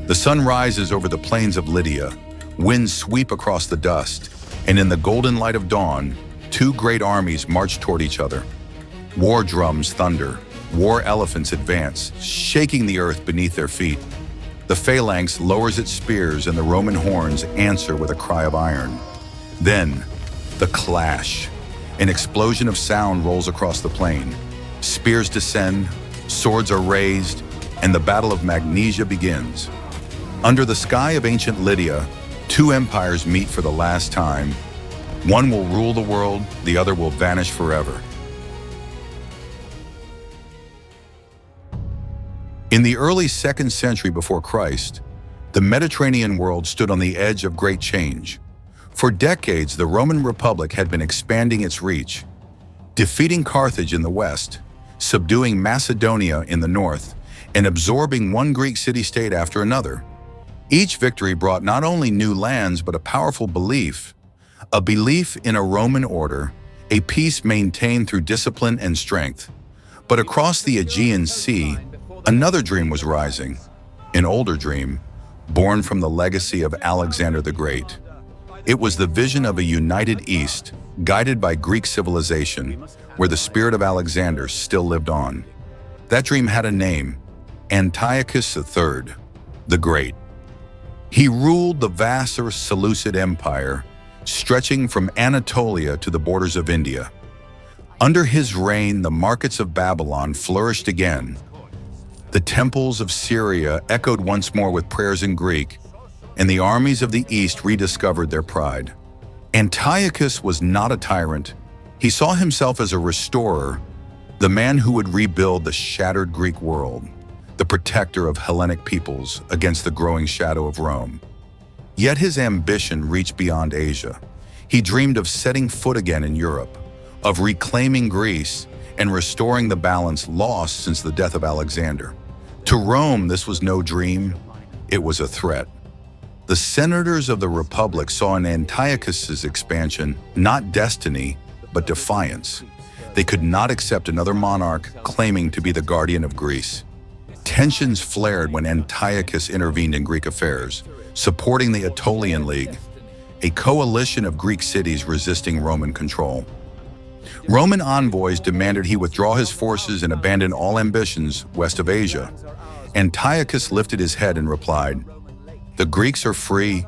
The sun rises over the plains of Lydia, winds sweep across the dust, and in the golden light of dawn, two great armies march toward each other. War drums thunder, war elephants advance, shaking the earth beneath their feet. The Phalanx lowers its spears and the Roman horns answer with a cry of iron. Then, the clash. An explosion of sound rolls across the plain. Spears descend, swords are raised, and the Battle of Magnesia begins. Under the sky of ancient Lydia, two empires meet for the last time. One will rule the world, the other will vanish forever. In the early 2nd century before Christ, the Mediterranean world stood on the edge of great change. For decades, the Roman Republic had been expanding its reach, defeating Carthage in the west, subduing Macedonia in the north, and absorbing one Greek city-state after another. Each victory brought not only new lands but a powerful belief in a Roman order, a peace maintained through discipline and strength. But across the Aegean Sea, another dream was rising, an older dream, born from the legacy of Alexander the Great. It was the vision of a united East, guided by Greek civilization, where the spirit of Alexander still lived on. That dream had a name, Antiochus III, the Great. He ruled the vast Seleucid Empire, stretching from Anatolia to the borders of India. Under his reign, the markets of Babylon flourished again. The temples of Syria echoed once more with prayers in Greek, and the armies of the East rediscovered their pride. Antiochus was not a tyrant. He saw himself as a restorer, the man who would rebuild the shattered Greek world, the protector of Hellenic peoples against the growing shadow of Rome. Yet his ambition reached beyond Asia. He dreamed of setting foot again in Europe, of reclaiming Greece and restoring the balance lost since the death of Alexander. To Rome, this was no dream, it was a threat. The senators of the Republic saw in Antiochus's expansion not destiny, but defiance. They could not accept another monarch claiming to be the guardian of Greece. Tensions flared when Antiochus intervened in Greek affairs, supporting the Aetolian League, a coalition of Greek cities resisting Roman control. Roman envoys demanded he withdraw his forces and abandon all ambitions west of Asia. Antiochus lifted his head and replied, "The Greeks are free.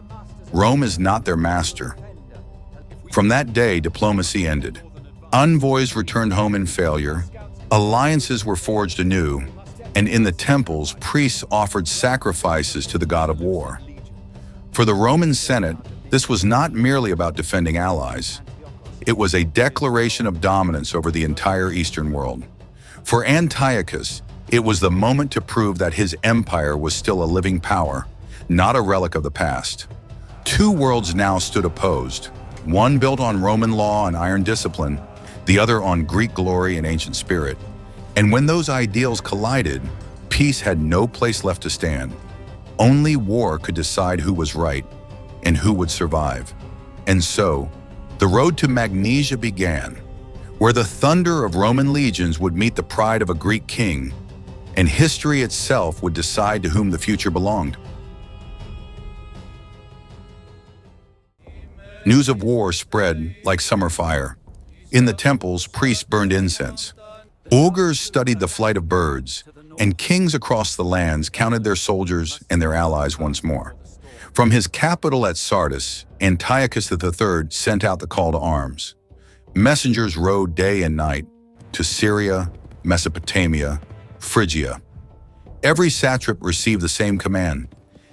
Rome is not their master." From that day, diplomacy ended. Envoys returned home in failure. Alliances were forged anew, and in the temples, priests offered sacrifices to the god of war. For the Roman Senate, this was not merely about defending allies. It was a declaration of dominance over the entire Eastern world. For Antiochus, it was the moment to prove that his empire was still a living power, not a relic of the past. Two worlds now stood opposed, one built on Roman law and iron discipline, the other on Greek glory and ancient spirit. And when those ideals collided, peace had no place left to stand. Only war could decide who was right and who would survive. And so, the road to Magnesia began, where the thunder of Roman legions would meet the pride of a Greek king, and history itself would decide to whom the future belonged. News of war spread like summer fire. In the temples, priests burned incense. Augurs studied the flight of birds, and kings across the lands counted their soldiers and their allies once more. From his capital at Sardis, Antiochus III sent out the call to arms. Messengers rode day and night to Syria, Mesopotamia, Phrygia. Every satrap received the same command: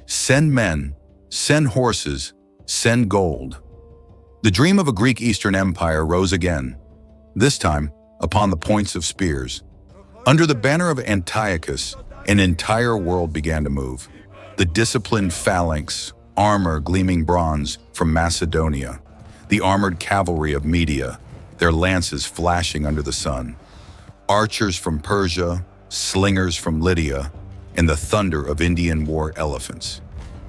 send men, send horses, send gold. The dream of a Greek Eastern Empire rose again, this time upon the points of spears. Under the banner of Antiochus, an entire world began to move. The disciplined Phalanx, armor gleaming bronze from Macedonia, the armored cavalry of Media, their lances flashing under the sun, archers from Persia, slingers from Lydia, and the thunder of Indian war elephants.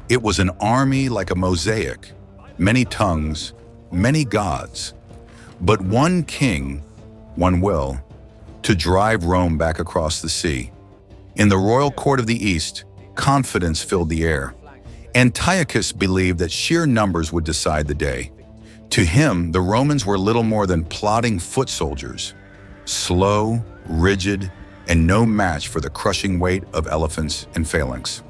It was an army like a mosaic, many tongues, many gods, but one king, one will, to drive Rome back across the sea. In the royal court of the East, Confidence filled the air. Antiochus believed that sheer numbers would decide the day. To him, the Romans were little more than plodding foot soldiers, slow, rigid, and no match for the crushing weight of elephants and phalanx.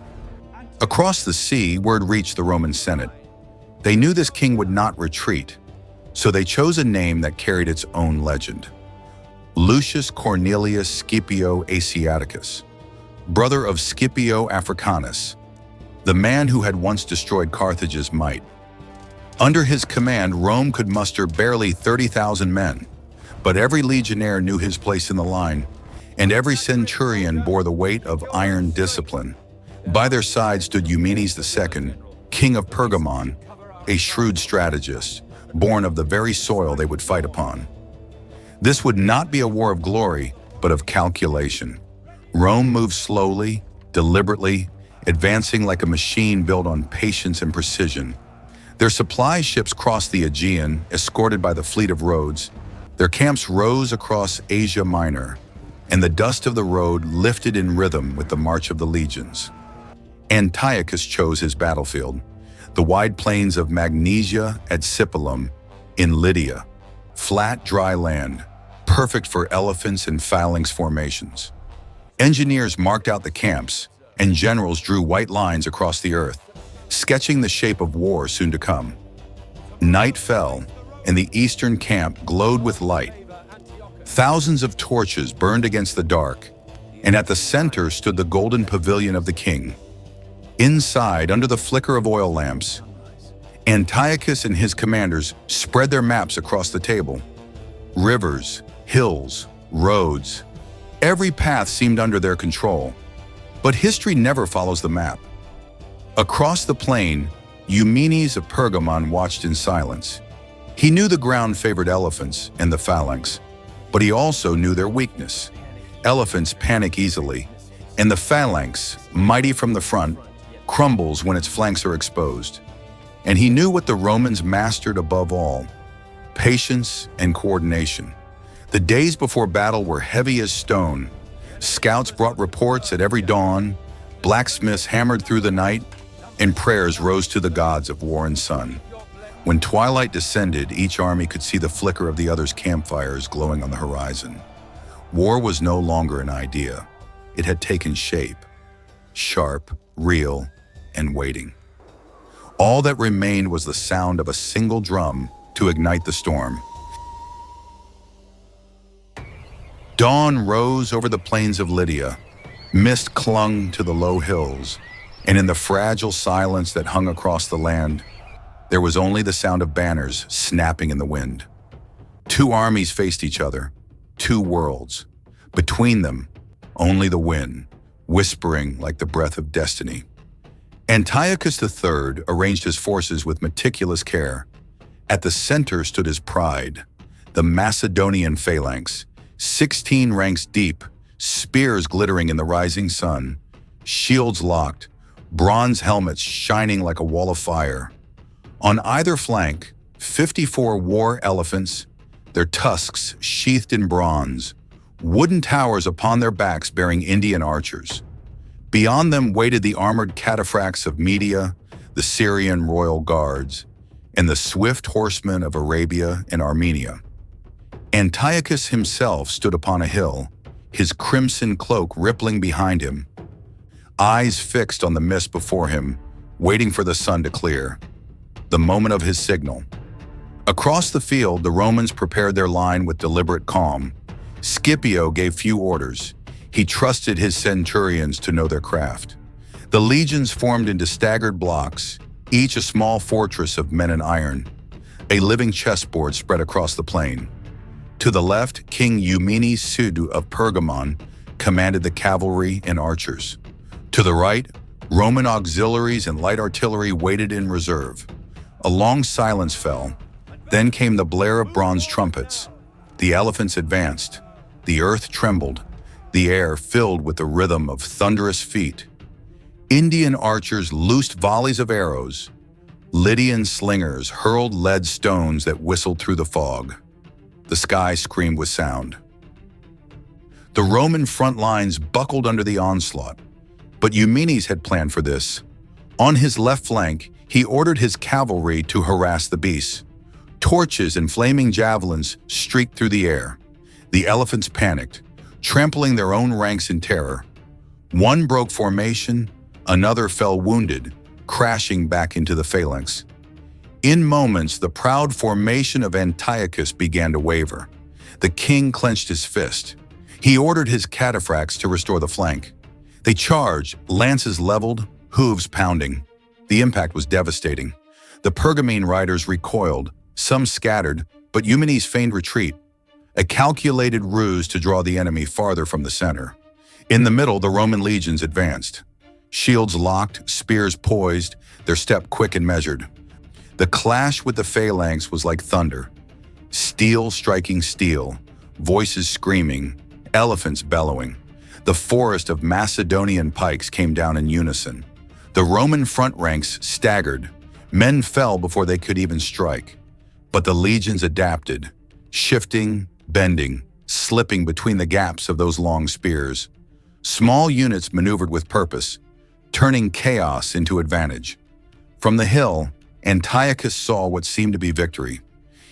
Across the sea, word reached the Roman Senate. They knew this king would not retreat, so they chose a name that carried its own legend. Lucius Cornelius Scipio Asiaticus, brother of Scipio Africanus, the man who had once destroyed Carthage's might. Under his command, Rome could muster barely 30,000 men, but every legionnaire knew his place in the line, and every centurion bore the weight of iron discipline. By their side stood Eumenes II, king of Pergamon, a shrewd strategist, born of the very soil they would fight upon. This would not be a war of glory, but of calculation. Rome moved slowly, deliberately, advancing like a machine built on patience and precision. Their supply ships crossed the Aegean, escorted by the fleet of Rhodes. Their camps rose across Asia Minor, and the dust of the road lifted in rhythm with the march of the legions. Antiochus chose his battlefield, the wide plains of Magnesia at Sipylum in Lydia, flat, dry land, perfect for elephants and phalanx formations. Engineers marked out the camps, and generals drew white lines across the earth, sketching the shape of war soon to come. Night fell, and the eastern camp glowed with light. Thousands of torches burned against the dark, and at the center stood the golden pavilion of the king. Inside, under the flicker of oil lamps, Antiochus and his commanders spread their maps across the table. Rivers, hills, roads, every path seemed under their control. But history never follows the map. Across the plain, Eumenes of Pergamon watched in silence. He knew the ground favored elephants and the phalanx, but he also knew their weakness. Elephants panic easily, and the phalanx, mighty from the front, crumbles when its flanks are exposed. And he knew what the Romans mastered above all: patience and coordination. The days before battle were heavy as stone. Scouts brought reports at every dawn, blacksmiths hammered through the night, and prayers rose to the gods of war and sun. When twilight descended, each army could see the flicker of the other's campfires glowing on the horizon. War was no longer an idea. It had taken shape, sharp, real, and waiting. All that remained was the sound of a single drum to ignite the storm. Dawn rose over the plains of Lydia. Mist clung to the low hills, and in the fragile silence that hung across the land, there was only the sound of banners snapping in the wind. Two armies faced each other, two worlds. Between them, only the wind, whispering like the breath of destiny. Antiochus III arranged his forces with meticulous care. At the center stood his pride, the Macedonian phalanx, 16 ranks deep, spears glittering in the rising sun, shields locked, bronze helmets shining like a wall of fire. On either flank, 54 war elephants, their tusks sheathed in bronze, wooden towers upon their backs bearing Indian archers. Beyond them waited the armored cataphracts of Media, the Syrian royal guards, and the swift horsemen of Arabia and Armenia. Antiochus himself stood upon a hill, his crimson cloak rippling behind him, eyes fixed on the mist before him, waiting for the sun to clear. The moment of his signal. Across the field, the Romans prepared their line with deliberate calm. Scipio gave few orders. He trusted his centurions to know their craft. The legions formed into staggered blocks, each a small fortress of men and iron. A living chessboard spread across the plain. To the left, King Eumenes II of Pergamon commanded the cavalry and archers. To the right, Roman auxiliaries and light artillery waited in reserve. A long silence fell. Then came the blare of bronze trumpets. The elephants advanced. The earth trembled. The air filled with the rhythm of thunderous feet. Indian archers loosed volleys of arrows. Lydian slingers hurled lead stones that whistled through the fog. The sky screamed with sound. The Roman front lines buckled under the onslaught. But Eumenes had planned for this. On his left flank, he ordered his cavalry to harass the beasts. Torches and flaming javelins streaked through the air. The elephants panicked, trampling their own ranks in terror. One broke formation, another fell wounded, crashing back into the phalanx. In moments, the proud formation of Antiochus began to waver. The king clenched his fist. He ordered his cataphracts to restore the flank. They charged, lances leveled, hooves pounding. The impact was devastating. The Pergamene riders recoiled, some scattered, but Eumenes feigned retreat, a calculated ruse to draw the enemy farther from the center. In the middle, the Roman legions advanced. Shields locked, spears poised, their step quick and measured. The clash with the phalanx was like thunder. Steel striking steel, voices screaming, elephants bellowing. The forest of Macedonian pikes came down in unison. The Roman front ranks staggered. Men fell before they could even strike. But the legions adapted, shifting, bending, slipping between the gaps of those long spears. Small units maneuvered with purpose, turning chaos into advantage. From the hill, Antiochus saw what seemed to be victory.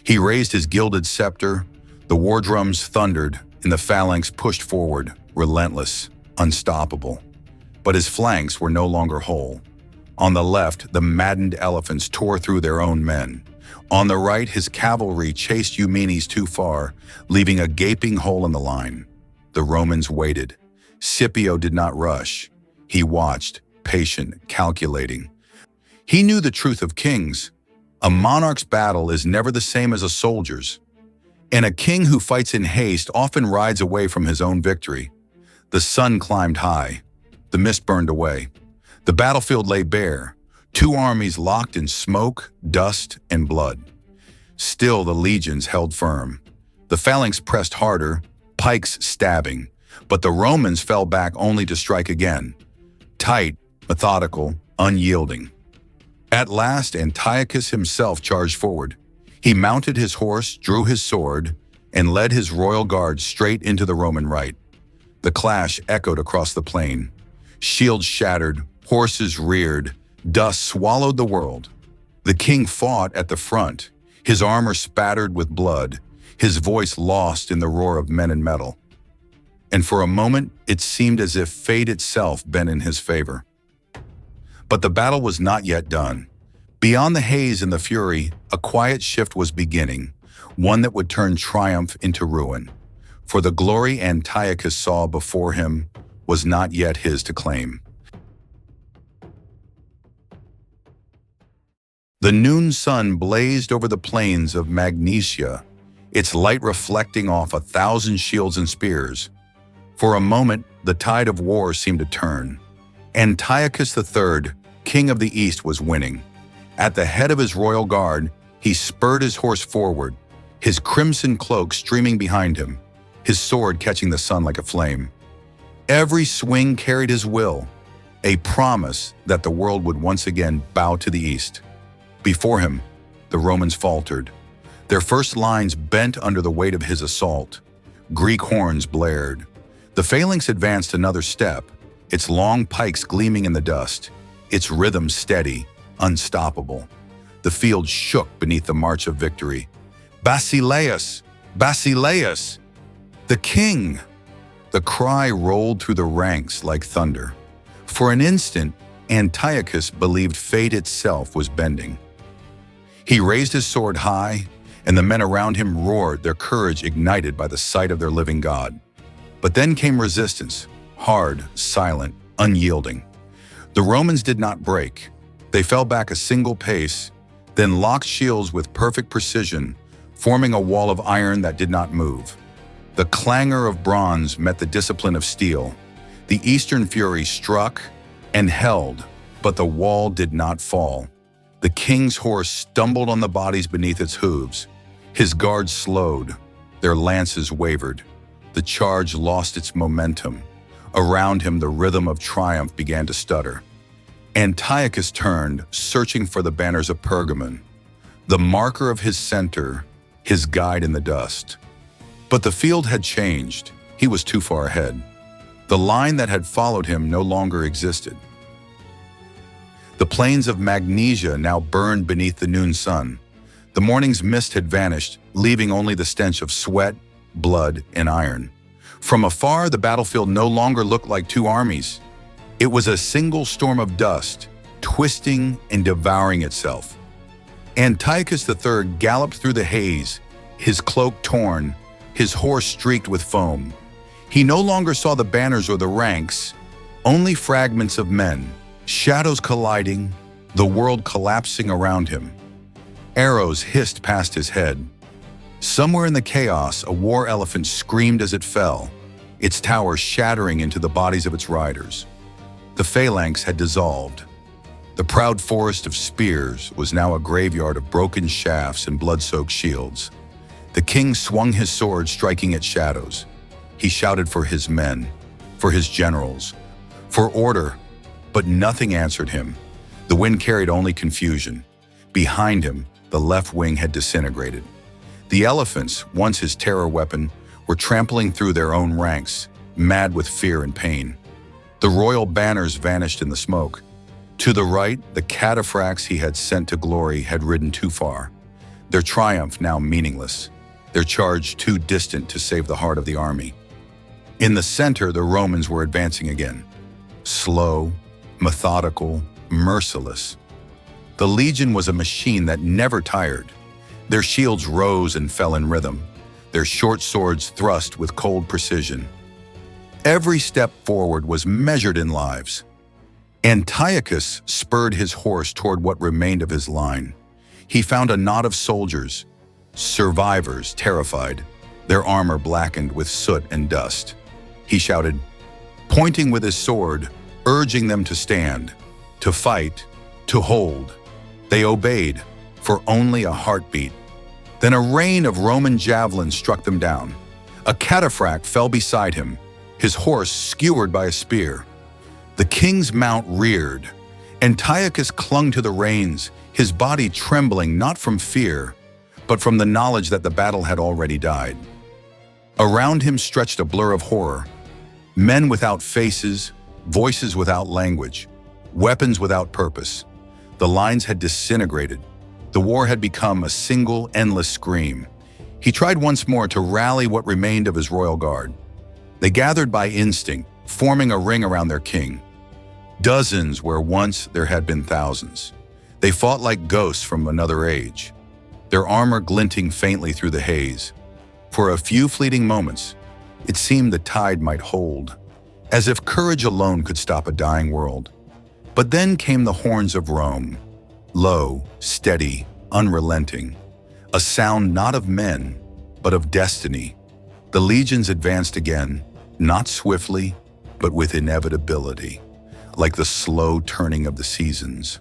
He raised his gilded scepter, the war drums thundered, and the phalanx pushed forward, relentless, unstoppable. But his flanks were no longer whole. On the left, the maddened elephants tore through their own men. On the right, his cavalry chased Eumenes too far, leaving a gaping hole in the line. The Romans waited. Scipio did not rush. He watched, patient, calculating. He knew the truth of kings. A monarch's battle is never the same as a soldier's. And a king who fights in haste often rides away from his own victory. The sun climbed high. The mist burned away. The battlefield lay bare, two armies locked in smoke, dust, and blood. Still, the legions held firm. The phalanx pressed harder, pikes stabbing, but the Romans fell back only to strike again. Tight, methodical, unyielding. At last, Antiochus himself charged forward. He mounted his horse, drew his sword, and led his royal guard straight into the Roman right. The clash echoed across the plain. Shields shattered, horses reared, dust swallowed the world. The king fought at the front, his armor spattered with blood, his voice lost in the roar of men and metal. And for a moment, it seemed as if fate itself bent in his favor. But the battle was not yet done. Beyond the haze and the fury, a quiet shift was beginning, one that would turn triumph into ruin. For the glory Antiochus saw before him was not yet his to claim. The noon sun blazed over the plains of Magnesia, its light reflecting off 1,000 shields and spears. For a moment, the tide of war seemed to turn. Antiochus III, king of the East, was winning. At the head of his royal guard, he spurred his horse forward, his crimson cloak streaming behind him, his sword catching the sun like a flame. Every swing carried his will, a promise that the world would once again bow to the East. Before him, the Romans faltered. Their first lines bent under the weight of his assault. Greek horns blared. The phalanx advanced another step, its long pikes gleaming in the dust, its rhythm steady, unstoppable. The field shook beneath the march of victory. Basileus! Basileus! The king! The cry rolled through the ranks like thunder. For an instant, Antiochus believed fate itself was bending. He raised his sword high, and the men around him roared, their courage ignited by the sight of their living god. But then came resistance, hard, silent, unyielding. The Romans did not break. They fell back a single pace, then locked shields with perfect precision, forming a wall of iron that did not move. The clangor of bronze met the discipline of steel. The eastern fury struck and held, but the wall did not fall. The king's horse stumbled on the bodies beneath its hooves. His guards slowed. Their lances wavered. The charge lost its momentum. Around him, the rhythm of triumph began to stutter. Antiochus turned, searching for the banners of Pergamon, the marker of his center, his guide in the dust. But the field had changed. He was too far ahead. The line that had followed him no longer existed. The plains of Magnesia now burned beneath the noon sun. The morning's mist had vanished, leaving only the stench of sweat, blood, and iron. From afar, the battlefield no longer looked like two armies. It was a single storm of dust, twisting and devouring itself. Antiochus III galloped through the haze, his cloak torn, his horse streaked with foam. He no longer saw the banners or the ranks, only fragments of men, shadows colliding, the world collapsing around him. Arrows hissed past his head. Somewhere in the chaos, a war elephant screamed as it fell, its tower shattering into the bodies of its riders. The Phalanx had dissolved. The proud forest of spears was now a graveyard of broken shafts and blood-soaked shields. The king swung his sword, striking at shadows. He shouted for his men, for his generals, for order, but nothing answered him. The wind carried only confusion. Behind him, the left wing had disintegrated. The elephants, once his terror weapon, were trampling through their own ranks, mad with fear and pain. The royal banners vanished in the smoke. To the right, the cataphracts he had sent to glory had ridden too far, their triumph now meaningless, their charge too distant to save the heart of the army. In the center, the Romans were advancing again, slow, methodical, merciless. The legion was a machine that never tired. Their shields rose and fell in rhythm, their short swords thrust with cold precision. Every step forward was measured in lives. Antiochus spurred his horse toward what remained of his line. He found a knot of soldiers, survivors terrified, their armor blackened with soot and dust. He shouted, pointing with his sword, urging them to stand, to fight, to hold. They obeyed, for only a heartbeat. Then a rain of Roman javelins struck them down. A cataphract fell beside him, his horse skewered by a spear. The king's mount reared. Antiochus clung to the reins, his body trembling not from fear, but from the knowledge that the battle had already died. Around him stretched a blur of horror. Men without faces, voices without language, weapons without purpose. The lines had disintegrated. The war had become a single, endless scream. He tried once more to rally what remained of his royal guard. They gathered by instinct, forming a ring around their king. Dozens where once there had been thousands. They fought like ghosts from another age, their armor glinting faintly through the haze. For a few fleeting moments, it seemed the tide might hold, as if courage alone could stop a dying world. But then came the horns of Rome, low, steady, unrelenting, a sound not of men, but of destiny. The legions advanced again, not swiftly, but with inevitability, like the slow turning of the seasons.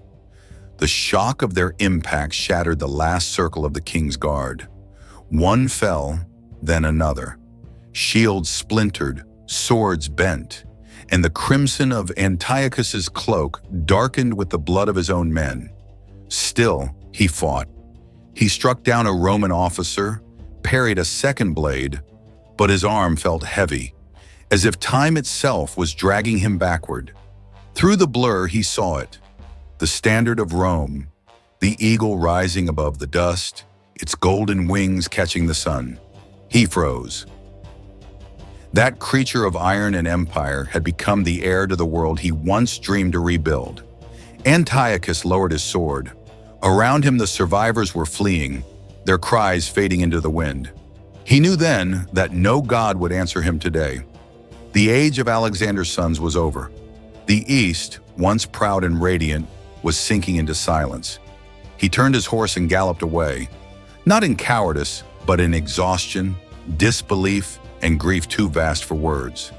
The shock of their impact shattered the last circle of the king's guard. One fell, then another. Shields splintered, swords bent, and the crimson of Antiochus's cloak darkened with the blood of his own men. Still, he fought. He struck down a Roman officer, parried a second blade, but his arm felt heavy, as if time itself was dragging him backward. Through the blur, he saw it, the standard of Rome, the eagle rising above the dust, its golden wings catching the sun. He froze. That creature of iron and empire had become the heir to the world he once dreamed to rebuild. Antiochus lowered his sword. Around him, the survivors were fleeing, their cries fading into the wind. He knew then that no god would answer him today. The age of Alexander's sons was over. The East, once proud and radiant, was sinking into silence. He turned his horse and galloped away, not in cowardice, but in exhaustion, disbelief, and grief too vast for words.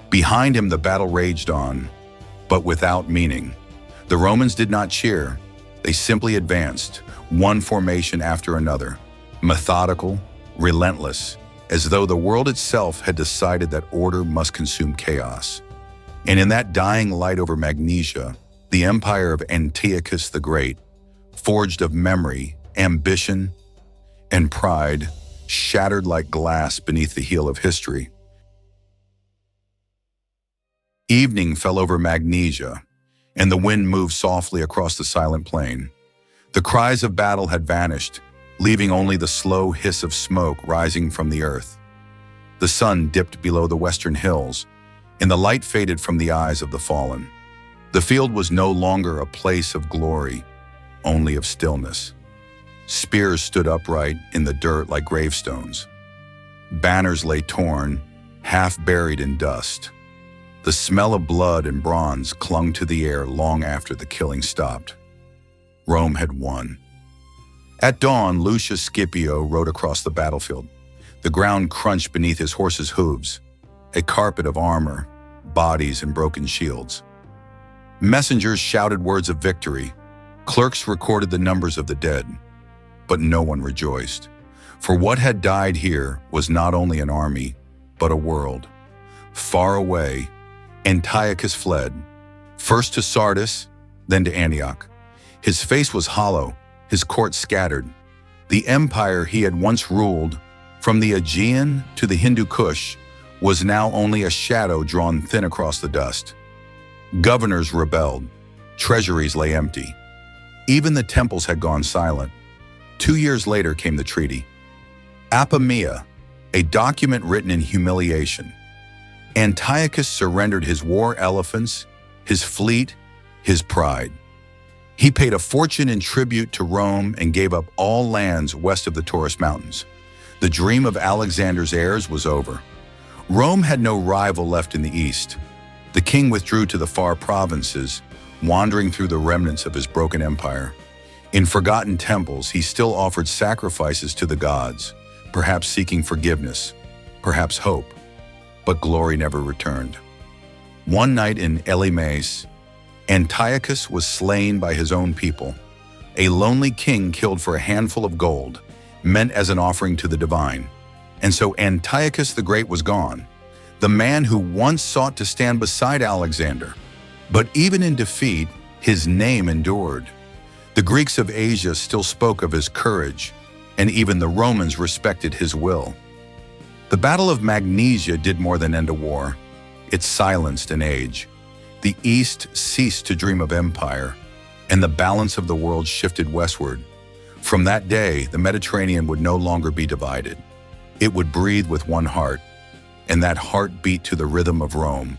Behind him, the battle raged on, but without meaning. The Romans did not cheer. They simply advanced, one formation after another, methodical, relentless, as though the world itself had decided that order must consume chaos. And in that dying light over Magnesia, the empire of Antiochus the Great, forged of memory, ambition, and pride, shattered like glass beneath the heel of history. Evening fell over Magnesia, and the wind moved softly across the silent plain. The cries of battle had vanished, leaving only the slow hiss of smoke rising from the earth. The sun dipped below the western hills, and the light faded from the eyes of the fallen. The field was no longer a place of glory, only of stillness. Spears stood upright in the dirt like gravestones. Banners lay torn, half buried in dust. The smell of blood and bronze clung to the air long after the killing stopped. Rome had won. At dawn, Lucius Scipio rode across the battlefield. The ground crunched beneath his horse's hooves, a carpet of armor, bodies, and broken shields. Messengers shouted words of victory. Clerks recorded the numbers of the dead. But no one rejoiced, for what had died here was not only an army, but a world. Far away, Antiochus fled, first to Sardis, then to Antioch. His face was hollow, his court scattered. The empire he had once ruled, from the Aegean to the Hindu Kush, was now only a shadow drawn thin across the dust. Governors rebelled, treasuries lay empty. Even the temples had gone silent. 2 years later came the treaty. Apamea, a document written in humiliation. Antiochus surrendered his war elephants, his fleet, his pride. He paid a fortune in tribute to Rome and gave up all lands west of the Taurus Mountains. The dream of Alexander's heirs was over. Rome had no rival left in the east. The king withdrew to the far provinces, wandering through the remnants of his broken empire. In forgotten temples, he still offered sacrifices to the gods, perhaps seeking forgiveness, perhaps hope. But glory never returned. One night in Elymais, Antiochus was slain by his own people, a lonely king killed for a handful of gold, meant as an offering to the divine. And so Antiochus the Great was gone, the man who once sought to stand beside Alexander. But even in defeat, his name endured. The Greeks of Asia still spoke of his courage, and even the Romans respected his will. The Battle of Magnesia did more than end a war. It silenced an age. The East ceased to dream of empire, and the balance of the world shifted westward. From that day, the Mediterranean would no longer be divided. It would breathe with one heart, and that heart beat to the rhythm of Rome,